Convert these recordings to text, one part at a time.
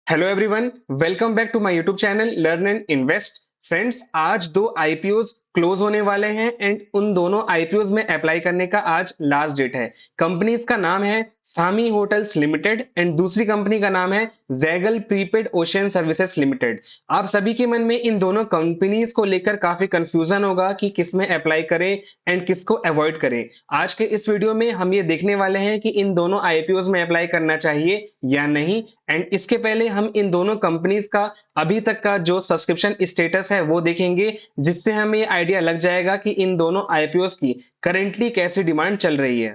Hello everyone, welcome back to my YouTube channel learn and invest. Friends, आज दो IPOs close होने वाले हैं एंड उन दोनों आईपीओज में अप्लाई करने का आज लास्ट डेट है। कंपनीज का नाम है सामी होटल्स लिमिटेड एंड दूसरी कंपनी का नाम है Zaggle prepaid ocean services limited. आप सभी के मन में इन दोनों कंपनीज को लेकर काफी कंफ्यूजन होगा कि किसमें अप्लाई करें एंड किसको अवॉइड करें। आज के इस वीडियो में हम ये देखने वाले हैं कि इन दोनों आईपीओज में अप्लाई करना चाहिए या नहीं। एंड इसके पहले हम इन दोनों कंपनीज का अभी तक का जो सब्सक्रिप्शन स्टेटस है वो देखेंगे, जिससे हमें ये आइडिया लग जाएगा कि इन दोनों आईपीओस की करेंटली कैसी डिमांड चल रही है।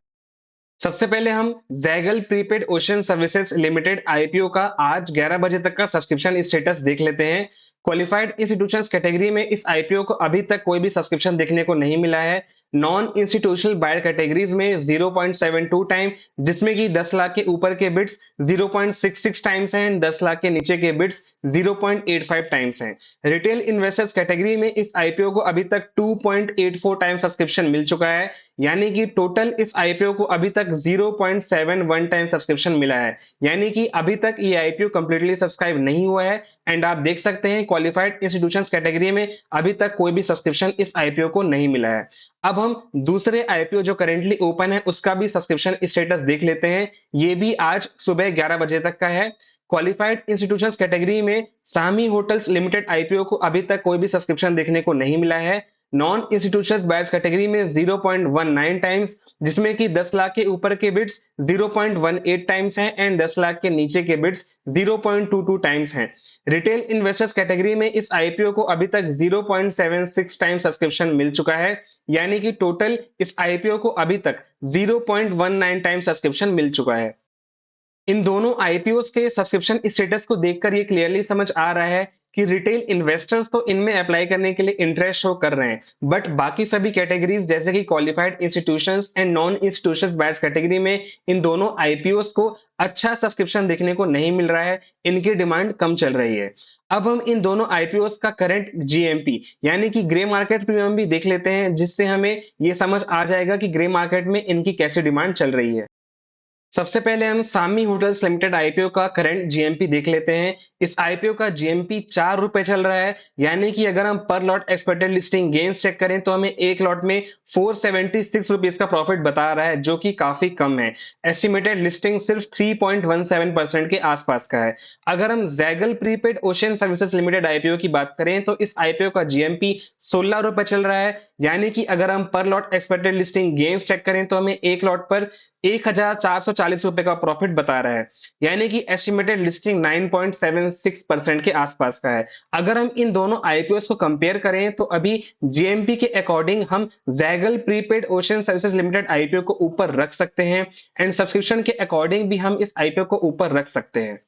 सबसे पहले हम Zaggle prepaid ocean services limited IPO का आज 11 बजे तक का सब्सक्रिप्शन स्टेटस देख लेते हैं। क्वालिफाइड इंस्टीट्यूशंस कैटेगरी में इस आईपीओ को अभी तक कोई भी सब्सक्रिप्शन देखने को नहीं मिला है। नॉन इंस्टीट्यूशनल बायर कैटेगरीज में 0.72 टाइम, जिसमें कि 10 लाख के ऊपर के बिड्स 0.66 टाइम्स हैं, 10 लाख के नीचे के बिड्स 0.85 टाइम्स हैं। रिटेल इन्वेस्टर्स कैटेगरी में इस आईपीओ को अभी तक 2.84 टाइम सब्सक्रिप्शन मिल चुका है, यानी कि टोटल इस आईपीओ को अभी तक 0.71 टाइम सब्सक्रिप्शन मिला है, यानी कि अभी तक ये आईपीओ कंप्लीटली सब्सक्राइब नहीं हुआ है। एंड आप देख सकते हैं क्वालिफाइड इंस्टीट्यूशंस कैटेगरी में अभी तक कोई भी सब्सक्रिप्शन इस आईपीओ को नहीं मिला है। अब हम दूसरे आईपीओ जो करेंटली ओपन है उसका भी सब्सक्रिप्शन स्टेटस देख लेते हैं। ये भी आज सुबह 11 बजे तक का है। क्वालिफाइड इंस्टीट्यूशंस कैटेगरी में सामी होटल्स लिमिटेड आईपीओ को अभी तक कोई भी सब्सक्रिप्शन देखने को नहीं मिला है। नॉन इंस्टीट्यूशंस बायर्स कैटेगरी में 0.19 टाइम्स, जिसमें कि 10 लाख के ऊपर के बिड्स 0.18 टाइम्स हैं एंड 10 लाख के नीचे के बिड्स 0.22 टाइम्स हैं। रिटेल इन्वेस्टर्स कैटेगरी में इस आईपीओ को अभी तक 0.76 टाइम सब्सक्रिप्शन मिल चुका है, यानी कि टोटल इस आईपीओ को अभी तक 0.19 टाइम सब्सक्रिप्शन मिल चुका है। इन दोनों आईपीओस के सब्सक्रिप्शन स्टेटस को देखकर ये क्लियरली समझ आ रहा है कि रिटेल इन्वेस्टर्स तो इनमें अप्लाई करने के लिए इंटरेस्ट शो कर रहे हैं, बट बाकी सभी कैटेगरीज जैसे कि qualified institutions and non institutions buyers category में इन दोनों आईपीओस को अच्छा सब्सक्रिप्शन देखने को नहीं मिल रहा है, इनकी डिमांड कम चल रही है। अब हम इन दोनों आईपीओस का करंट जीएमपी यानी कि ग्रे मार्केट प्रीमियम भी देख लेते हैं, जिससे हमें ये समझ आ जाएगा कि ग्रे मार्केट में इनकी कैसी डिमांड चल रही है। सबसे पहले हम सामी होटल्स लिमिटेड आईपीओ का करंट जीएमपी देख लेते हैं। इस आईपीओ का जीएमपी 4 रुपए चल रहा है, यानी कि अगर हम per lot expected listing gains check करें तो हमें एक लॉट में 476 रुपीज का प्रॉफिट बता रहा है, जो कि काफी कम है। एस्टिमेटेड लिस्टिंग सिर्फ 3.17% के आसपास का है। अगर हम Zaggle prepaid ocean services limited IPO की बात करें तो इस आईपीओ का जीएमपी 16 रुपए चल रहा है, यानी कि अगर हम per lot expected listing gains check करें तो हमें एक लॉट पर 1440 रुपए का प्रॉफिट बता रहा है, यानी कि एस्टिमेटेड लिस्टिंग 9.76% के आसपास का है। अगर हम इन दोनों आईपीओस को कंपेयर करें तो अभी जीएमपी के अकॉर्डिंग हम Zaggle prepaid ocean services limited IPO को ऊपर रख सकते हैं एंड सब्सक्रिप्शन के अकॉर्डिंग भी हम इस आईपीओ को ऊपर रख सकते हैं।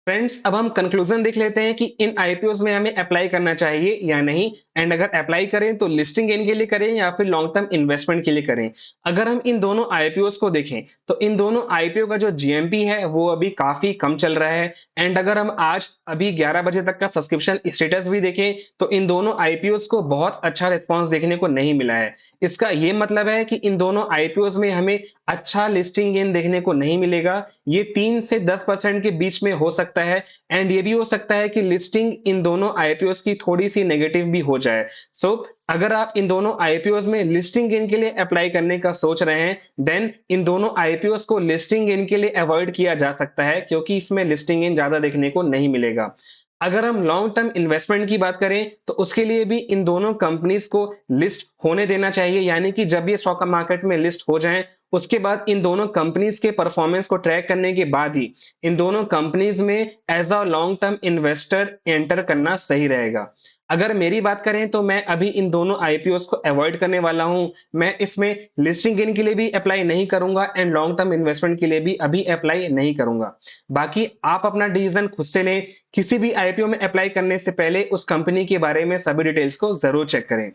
फ्रेंड्स, अब हम कंक्लूजन देख लेते हैं कि इन आईपीओस में हमें अप्लाई करना चाहिए या नहीं, एंड अगर अप्लाई करें तो लिस्टिंग गेन के लिए करें या फिर लॉन्ग टर्म इन्वेस्टमेंट के लिए करें। अगर हम इन दोनों आईपीओस को देखें तो इन दोनों आईपीओ का जो जीएमपी है वो अभी काफी कम चल रहा है। एंड अगर हम आज अभी 11 बजे तक का सब्सक्रिप्शन स्टेटस भी देखें तो इन दोनोों आईपीओस को बहुत अच्छा रिस्पॉन्स देखने को नहीं मिला है। इसका ये मतलब है कि इन दोनों आईपीओस में हमें अच्छा लिस्टिंग गेन देखने को नहीं मिलेगा। ये 3 से 10% के बीच में हो सकता है एंड ये भी हो सकता है कि लिस्टिंग इन दोनों आईपीओस की थोड़ी सी नेगेटिव भी हो जाए। सो अगर आप इन दोनों आईपीओस में लिस्टिंग गेन के लिए अप्लाई करने का सोच रहे हैं, देन इन दोनों आईपीओस को लिस्टिंग गेन के लिए अवॉइड किया जा सकता है, क्योंकि इसमें लिस्टिंग गेन ज्यादा देखने को नहीं मिलेगा। अगर हम लॉन्ग टर्म इन्वेस्टमेंट की बात करें तो उसके लिए भी इन दोनों कंपनीज को लिस्ट होने देना चाहिए, यानी कि जब ये स्टॉक मार्केट में लिस्ट हो जाएं उसके बाद इन दोनों कंपनीज के परफॉर्मेंस को ट्रैक करने के बाद ही इन दोनों कंपनीज में as a long term investor enter करना सही रहेगा। अगर मेरी बात करें तो मैं अभी इन दोनों आईपीओस को अवॉइड करने वाला हूं। मैं इसमें लिस्टिंग गेन के लिए भी अप्लाई नहीं करूंगा एंड लॉन्ग टर्म इन्वेस्टमेंट के लिए भी अभी अप्लाई नहीं करूंगा। बाकी आप अपना डिसीजन खुद से लें। किसी भी आईपीओ में अप्लाई करने से पहले उस कंपनी के बारे में सभी डिटेल्स को जरूर चेक करें।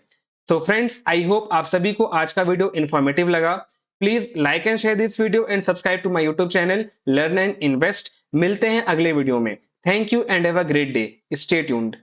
सो फ्रेंड्स, आई होप आप सभी को आज का वीडियो इन्फॉर्मेटिव लगा। Please like and share this video and subscribe to my YouTube channel learn and invest. मिलते हैं अगले वीडियो में। Thank you and have a great day. Stay tuned.